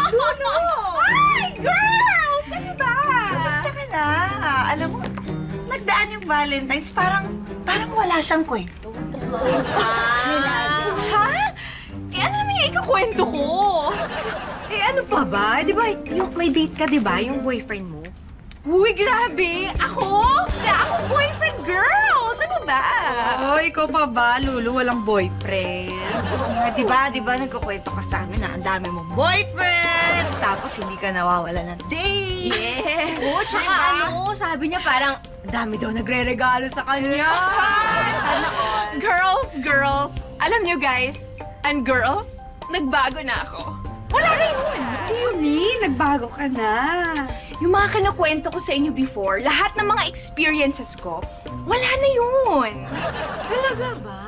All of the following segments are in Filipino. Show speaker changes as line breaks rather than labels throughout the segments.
Lulu!
Hi, girls! Ano ba?
Kamusta ka na? Alam mo, nagdaan yung Valentine's, parang wala siyang kwento.
Ha? Eh, ano naman yung ikakwento ko?
Eh, ano pa ba? Di ba, yung may date ka, di ba? Yung boyfriend mo?
Uy, grabe! Ako? Ako boyfriend, girls! Ano ba?
Oh, ikaw pa ba, Lulu? Walang boyfriend?
Di ba, nagkukwento ka sa amin na ang dami mong boyfriends, tapos hindi ka nawawala ng date.
Yeah.
Oo, tsaka ano, sabi niya parang dami daw nagre-regalo sa kanya.
Sana all. Girls, alam nyo guys, and girls, nagbago na ako. Wala na yun.
What do you mean? Nagbago ka na.
Yung mga kinakwento ko sa inyo before, lahat ng mga experiences ko, wala na yun.
Talaga ba?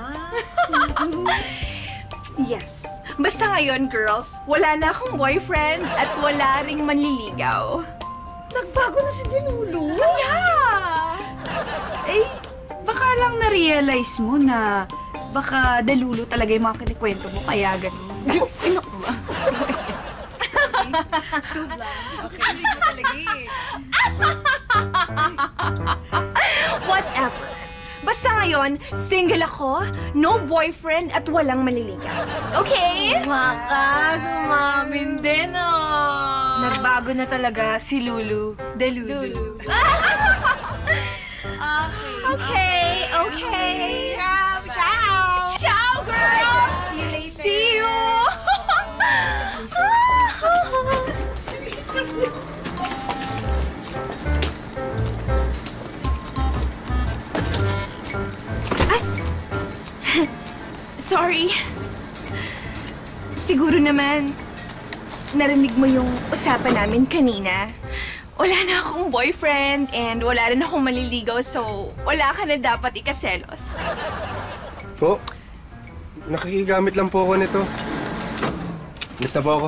Yes. Basta ngayon, girls, wala na akong boyfriend at wala ring manliligaw.
Nagbago na si Lulu.
Yeah!
Eh, baka lang na-realize mo na baka delulu talaga yung mga kinikwento mo, kaya ganun. Ano ba? Tube lang. Okay, hindi talaga eh.
Whatever. Basta ngayon, single ako, no boyfriend at walang maliligaw. Okay?
Maka, sumamin din oh.
Nagbago na talaga si Lulu. Delulu.
Okay.
Ciao!
Ciao, girls!
See you later.
See you! Sorry. Siguro naman, narinig mo yung usapan namin kanina. Wala na akong boyfriend and wala rin akong maliligaw, so wala ka na dapat ikaselos.
Po, nakikigamit lang po ako nito. Lista po ako.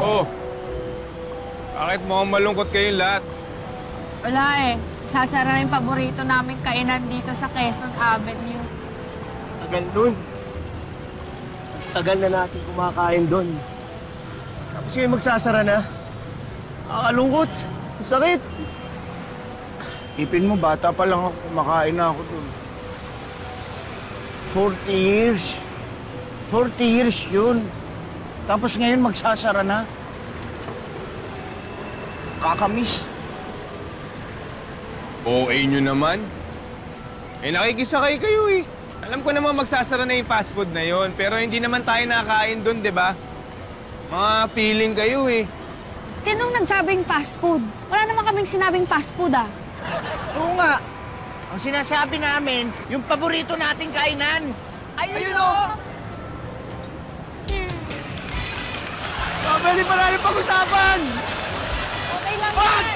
Oh, bakit mukhang malungkot kayong lahat?
Wala eh. Sasara na yung paborito namin kainan dito sa Quezon Avenue.
Tagal nun. Tagal na natin kumakain doon. Tapos ngayon magsasara na. Nakakalungkot. Sakit.
Ipin mo, bata pa lang ako, kumakain na ako doon. 40 years. 40 years yun. Tapos ngayon magsasara na. Kakamiss.
OA nyo naman. Eh, nakikisakay kayo eh. Alam ko naman magsasara na yung fast food na yon, pero hindi naman tayo nakakain doon, di ba? Mga feeling kayo eh.
Tinong nagsabing fast food. Wala naman kaming sinabing fast food ah.
Oo nga. Ang sinasabi namin, yung paborito nating kainan.
Ayun o! Pwede pa natin pag-usapan!
Okay lang yan.